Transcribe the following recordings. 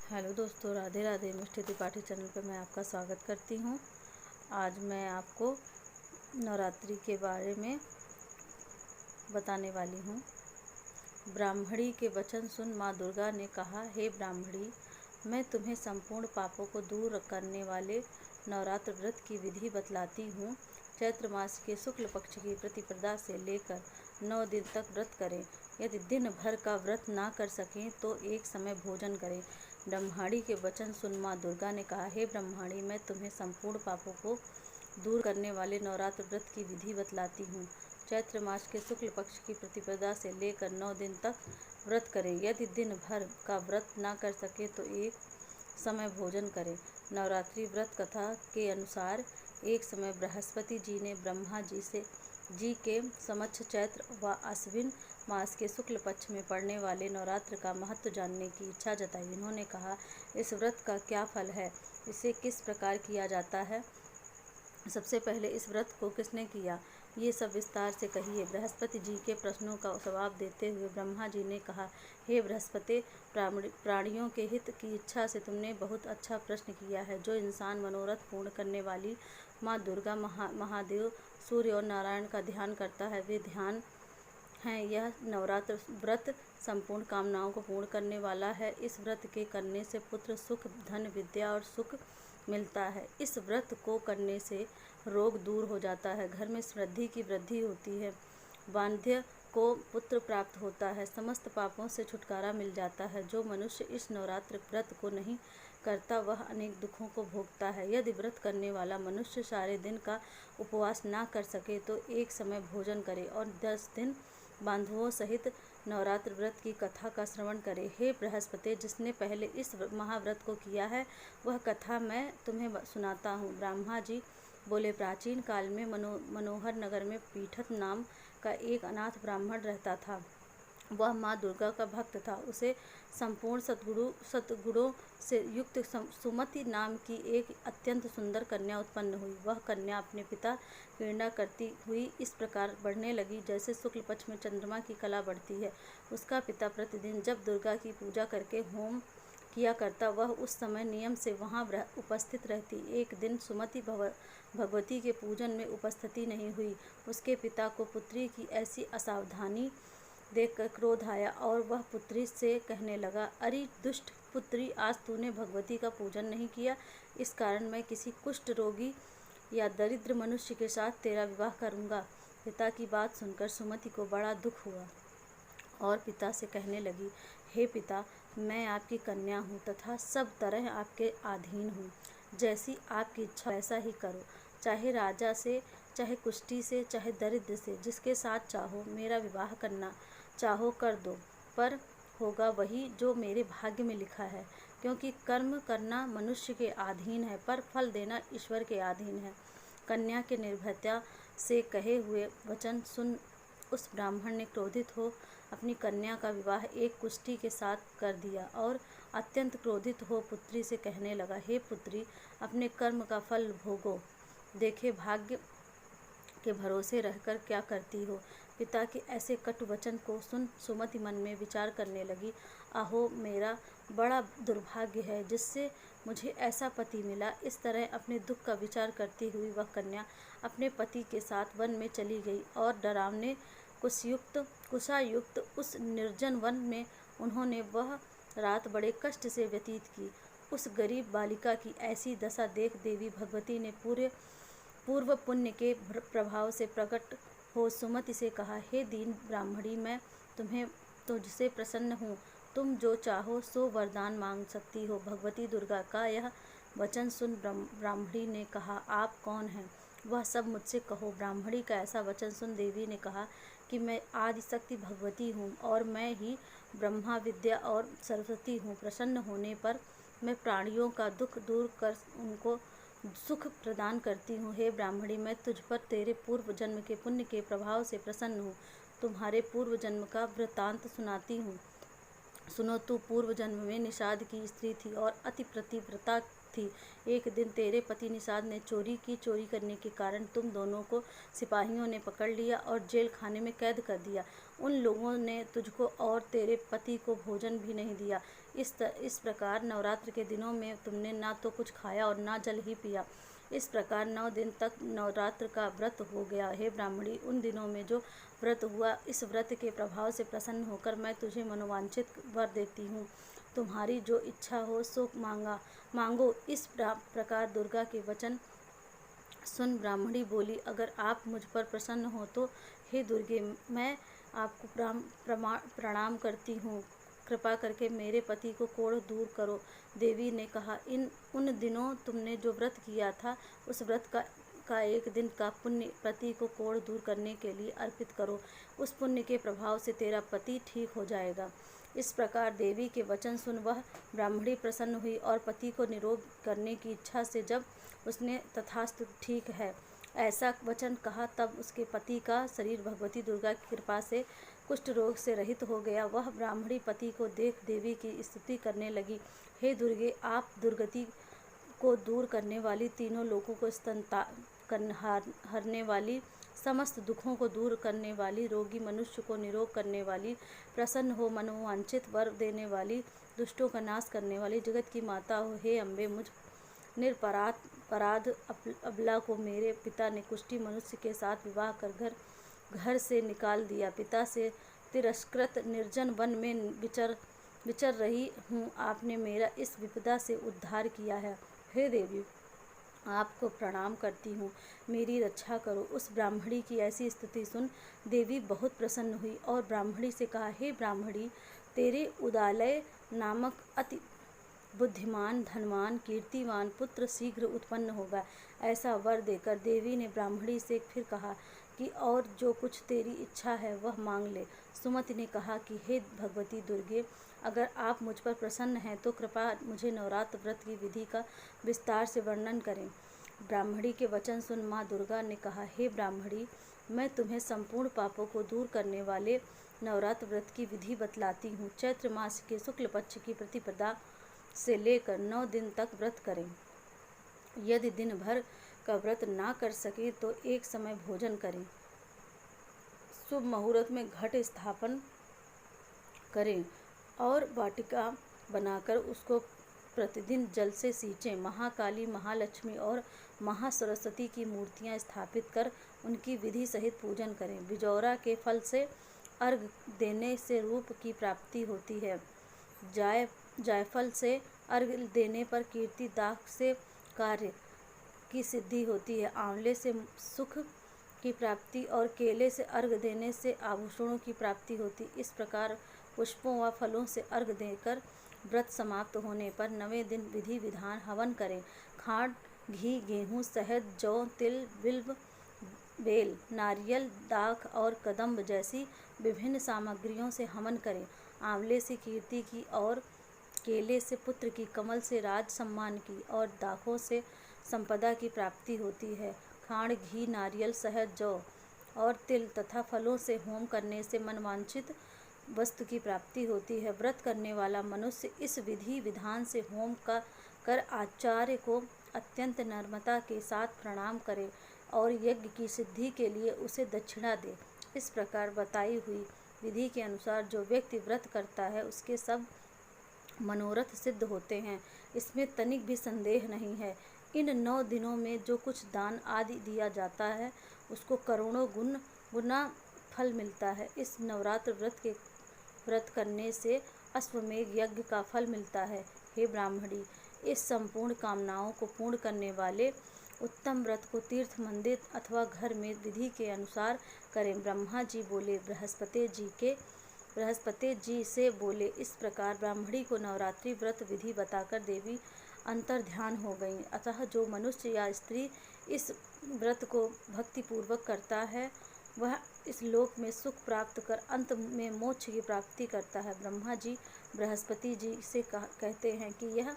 Hello दोस्तों, राधे राधे। मिष्टी Tripathi channel पर मैं आपका स्वागत करती हूँ। आज मैं आपको नवरात्रि के बारे में बताने वाली हूँ। ब्राह्मणी के वचन सुन माँ दुर्गा ने कहा, हे ब्राह्मणी, मैं तुम्हें संपूर्ण पापों को दूर करने वाले नवरात्र व्रत की विधि बतलाती हूँ। चैत्र मास के शुक्ल पक्ष की प्रतिपदा से लेकर 9 दिन तक व्रत करें। यदि दिन भर का व्रत ना कर सकें तो एक समय भोजन करें। ब्रह्माणी के वचन सुन माँ दुर्गा ने कहा, हे ब्रह्माणी, मैं तुम्हें संपूर्ण पापों को दूर करने वाले नवरात्र व्रत की विधि बतलाती हूँ। चैत्र मास के शुक्ल पक्ष की प्रतिपदा से लेकर 9 दिन तक व्रत करें। यदि दिन भर का व्रत ना कर सके तो एक समय भोजन करें। नवरात्रि व्रत कथा के अनुसार एक समय बृहस्पति जी ने ब्रह्मा जी के समक्ष चैत्र व आश्विन मास के शुक्ल पक्ष में पड़ने वाले नवरात्र का महत्व जानने की इच्छा जताई। उन्होंने कहा, इस व्रत का क्या फल है, इसे किस प्रकार किया जाता है, सबसे पहले इस व्रत को किसने किया, ये सब विस्तार से कहिए। बृहस्पति जी के प्रश्नों का जवाब देते हुए ब्रह्मा जी ने कहा, हे बृहस्पति, प्राणियों के हित की इच्छा से तुमने बहुत अच्छा प्रश्न किया है। जो इंसान मनोरथ पूर्ण करने वाली माँ दुर्गा, महादेव, सूर्य और नारायण का ध्यान करता है, वे ध्यान हैं। यह नवरात्र व्रत संपूर्ण कामनाओं को पूर्ण करने वाला है। इस व्रत के करने से पुत्र, सुख, धन, विद्या और सुख मिलता है। इस व्रत को करने से रोग दूर हो जाता है, घर में समृद्धि की वृद्धि होती है, वांध्य को पुत्र प्राप्त होता है, समस्त पापों से छुटकारा मिल जाता है। जो मनुष्य इस नवरात्र व्रत को नहीं करता वह अनेक दुखों को भोगता है। यदि व्रत करने वाला मनुष्य सारे दिन का उपवास ना कर सके तो एक समय भोजन करे और 10 दिन बांधवों सहित नवरात्र व्रत की कथा का श्रवण करे। हे बृहस्पति, जिसने पहले इस महाव्रत को किया है वह कथा मैं तुम्हें सुनाता हूँ। ब्रह्मा जी बोले, प्राचीन काल में मनोहर नगर में पीठत नाम का एक अनाथ ब्राह्मण रहता था। वह माँ दुर्गा का भक्त था। उसे संपूर्ण सद्गुणों से युक्त सुमति नाम की एक अत्यंत सुंदर कन्या उत्पन्न हुई। वह कन्या अपने पिता क्रीड़ा करती हुई इस प्रकार बढ़ने लगी जैसे शुक्ल पक्ष में चंद्रमा की कला बढ़ती है। उसका पिता प्रतिदिन जब दुर्गा की पूजा करके होम किया करता, वह उस समय नियम से वहाँ उपस्थित रहती। एक दिन सुमति भगवती के पूजन में उपस्थिति नहीं हुई। उसके पिता को पुत्री की ऐसी असावधानी देखकर क्रोध आया और वह पुत्री से कहने लगा, अरे दुष्ट पुत्री, आज तूने भगवती का पूजन नहीं किया, इस कारण मैं किसी कुष्ठ रोगी या दरिद्र मनुष्य के साथ तेरा विवाह करूँगा। पिता की बात सुनकर सुमति को बड़ा दुख हुआ और पिता से कहने लगी, हे पिता, मैं आपकी कन्या हूँ तथा सब तरह आपके अधीन हूँ। जैसी आपकी इच्छा वैसा ही करो, चाहे राजा से, चाहे कुष्ठी से, चाहे दरिद्र से, जिसके साथ चाहो मेरा विवाह करना चाहो कर दो, पर होगा वही जो मेरे भाग्य में लिखा है। क्योंकि कर्म करना मनुष्य के अधीन है, पर फल देना ईश्वर के अधीन है। कन्या के निर्भयता से कहे हुए वचन सुन उस ब्राह्मण ने क्रोधित हो अपनी कन्या का विवाह एक कुष्ठी के साथ कर दिया और अत्यंत क्रोधित हो पुत्री से कहने लगा, हे पुत्री, अपने कर्म का फल भोगो, देखे भाग्य के भरोसे रहकर क्या करती हो। पिता के ऐसे कटु वचन को सुन सुमति मन में विचार करने लगी, आहो, मेरा बड़ा दुर्भाग्य है जिससे मुझे ऐसा पति मिला। इस तरह अपने दुख का विचार करती हुई वह कन्या अपने पति के साथ वन में चली गई और डरावने कुशायुक्त उस निर्जन वन में उन्होंने वह रात बड़े कष्ट से व्यतीत की। उस गरीब बालिका की ऐसी दशा देख देवी भगवती ने पूर्व पुण्य के प्रभाव से प्रकट हो सुमति से कहा, हे दीन ब्राह्मणी, मैं तुझसे प्रसन्न हूँ। तुम जो चाहो सो वरदान मांग सकती हो। भगवती दुर्गा का यह वचन सुन ब्राह्मणी ने कहा, आप कौन हैं, वह सब मुझसे कहो। ब्राह्मणी का ऐसा वचन सुन देवी ने कहा कि मैं आदिशक्ति भगवती हूँ और मैं ही ब्रह्मा विद्या और सरस्वती हूँ। प्रसन्न होने पर मैं प्राणियों का दुख दूर कर उनको सुख प्रदान करती हूँ। हे ब्राह्मणी, मैं तुझ पर तेरे पूर्व जन्म के पुण्य के प्रभाव से प्रसन्न हूँ। तुम्हारे पूर्व जन्म का वृत्तांत सुनाती हूँ। सुनो, तू पूर्व जन्म में निषाद की स्त्री थी और अति पतिव्रता थी। एक दिन तेरे पति निषाद ने चोरी की। चोरी करने के कारण तुम दोनों को सिपाहियों ने पकड़ लिया और जेल खाने में कैद कर दिया। उन लोगों ने तुझको और तेरे पति को भोजन भी नहीं दिया। इस प्रकार नवरात्र के दिनों में तुमने ना तो कुछ खाया और ना जल ही पिया। इस प्रकार 9 दिन तक नवरात्र का व्रत हो गया। हे ब्राह्मणी, उन दिनों में जो व्रत हुआ, इस व्रत के प्रभाव से प्रसन्न होकर मैं तुझे मनोवांछित वर देती हूँ। तुम्हारी जो इच्छा हो सो मांगो। इस प्रकार दुर्गा के वचन सुन ब्राह्मणी बोली, अगर आप मुझ पर प्रसन्न हो तो हे दुर्गे, मैं आपको प्रणाम करती हूँ। कृपा करके मेरे पति को कोढ़ दूर करो। देवी ने कहा, उन दिनों तुमने जो व्रत किया था, उस व्रत का एक दिन का पुण्य पति को कोढ़ दूर करने के लिए अर्पित करो। उस पुण्य के प्रभाव से तेरा पति ठीक हो जाएगा। इस प्रकार देवी के वचन सुन वह ब्राह्मणी प्रसन्न हुई और पति को निरोग करने की इच्छा से जब उसने तथास्तु ठीक है ऐसा वचन कहा, तब उसके पति का शरीर भगवती दुर्गा की कृपा से कुष्ठ रोग से रहित हो गया। वह ब्राह्मणी पति को देख देवी की स्तुति करने लगी। हे दुर्गे, आप दुर्गति को दूर करने वाली, तीनों लोगों को हरने वाली, समस्त दुखों को दूर करने वाली, रोगी मनुष्य को निरोग करने वाली, प्रसन्न हो मनोवांछित वर देने वाली, दुष्टों का नाश करने वाली, जगत की माता हो। हे अम्बे, मुझ निरपराध अबला को मेरे पिता ने कुष्ठी मनुष्य के साथ विवाह कर घर से निकाल दिया। पिता से तिरस्कृत निर्जन वन में विचर रही हूँ। आपने मेरा इस विपदा से उद्धार किया है। हे देवी, आपको प्रणाम करती हूँ, मेरी रक्षा करो। उस ब्राह्मणी की ऐसी स्तुति सुन देवी बहुत प्रसन्न हुई और ब्राह्मणी से कहा, हे ब्राह्मणी, तेरे उदालय नामक अति बुद्धिमान, धनवान, कीर्तिवान पुत्र शीघ्र उत्पन्न होगा। ऐसा वर देकर देवी ने ब्राह्मणी से फिर कहा कि और जो कुछ तेरी इच्छा है वह मांग ले। सुमति ने कहा कि हे भगवती दुर्गे, अगर आप मुझ पर प्रसन्न हैं तो कृपा मुझे नवरात्र व्रत की विधि का विस्तार से वर्णन करें। ब्राह्मणी के वचन सुन माँ दुर्गा ने कहा, हे ब्राह्मणी, मैं तुम्हें संपूर्ण पापों को दूर करने वाले नवरात्र व्रत की विधि बतलाती हूँ। चैत्र मास के शुक्ल पक्ष की प्रतिपदा से लेकर 9 दिन तक व्रत करें। यदि दिन भर का व्रत ना कर सके तो एक समय भोजन करें। शुभ मुहूर्त में घट स्थापन करें और वाटिका बनाकर उसको प्रतिदिन जल से सींचें। महाकाली, महालक्ष्मी और महासरस्वती की मूर्तियां स्थापित कर उनकी विधि सहित पूजन करें। बिजौरा के फल से अर्घ देने से रूप की प्राप्ति होती है। जायफल से अर्घ देने पर कीर्ति, दाख से कार्य की सिद्धि होती है। आंवले से सुख की प्राप्ति और केले से अर्घ देने से आभूषणों की प्राप्ति होती। इस प्रकार पुष्पों व फलों से अर्घ देकर व्रत समाप्त होने पर 9वें दिन विधि विधान हवन करें। खांड, घी, गेहूँ, शहद, जौ, तिल, बिल्व, बेल, नारियल, दाख और कदम्ब जैसी विभिन्न सामग्रियों से हवन करें। आंवले से कीर्ति की और केले से पुत्र की, कमल से राज सम्मान की और दाखों से संपदा की प्राप्ति होती है। खांड, घी, नारियल, शहद, जौ और तिल तथा फलों से होम करने से मनवांछित वस्तु की प्राप्ति होती है। व्रत करने वाला मनुष्य इस विधि विधान से होम कर आचार्य को अत्यंत नम्रता के साथ प्रणाम करे और यज्ञ की सिद्धि के लिए उसे दक्षिणा दे। इस प्रकार बताई हुई विधि के अनुसार जो व्यक्ति व्रत करता है उसके सब मनोरथ सिद्ध होते हैं, इसमें तनिक भी संदेह नहीं है। इन 9 दिनों में जो कुछ दान आदि दिया जाता है उसको करोड़ों गुना फल मिलता है। इस नवरात्र व्रत करने से अश्वमेघ यज्ञ का फल मिलता है। हे ब्राह्मणी, इस संपूर्ण कामनाओं को पूर्ण करने वाले उत्तम व्रत को तीर्थ, मंदिर अथवा घर में विधि के अनुसार करें। ब्रह्मा जी बोले, बृहस्पति जी से बोले। इस प्रकार ब्राह्मणी को नवरात्रि व्रत विधि बताकर देवी अंतर ध्यान हो गई। अतः जो मनुष्य या स्त्री इस व्रत को भक्तिपूर्वक करता है वह इस लोक में सुख प्राप्त कर अंत में मोक्ष की प्राप्ति करता है। ब्रह्मा जी बृहस्पति जी से कहते हैं कि यह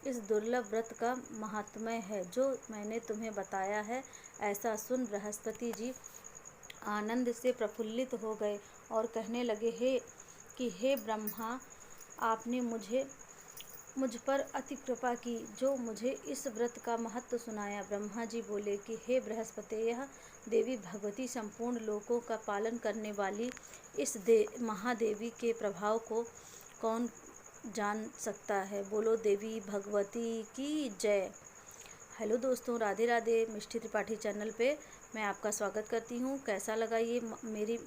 इस दुर्लभ व्रत का महात्म्य है जो मैंने तुम्हें बताया है। ऐसा सुन बृहस्पति जी आनंद से प्रफुल्लित हो गए और कहने लगे, हे ब्रह्मा, आपने मुझ पर अति कृपा की जो मुझे इस व्रत का महत्व सुनाया। ब्रह्मा जी बोले कि हे बृहस्पति, यह देवी भगवती संपूर्ण लोकों का पालन करने वाली इस महादेवी के प्रभाव को कौन जान सकता है। बोलो देवी भगवती की जय। हेलो दोस्तों, राधे राधे। मिष्टी त्रिपाठी चैनल पे मैं आपका स्वागत करती हूँ। कैसा लगा ये मेरी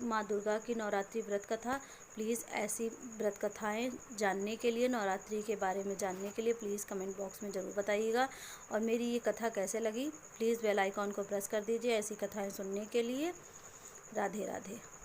माँ दुर्गा की नवरात्रि व्रत कथा। प्लीज़ ऐसी व्रत कथाएँ जानने के लिए, नवरात्रि के बारे में जानने के लिए प्लीज़ कमेंट बॉक्स में ज़रूर बताइएगा। और मेरी ये कथा कैसे लगी प्लीज़ बेल आइकॉन को प्रेस कर दीजिए ऐसी कथाएँ सुनने के लिए। राधे राधे।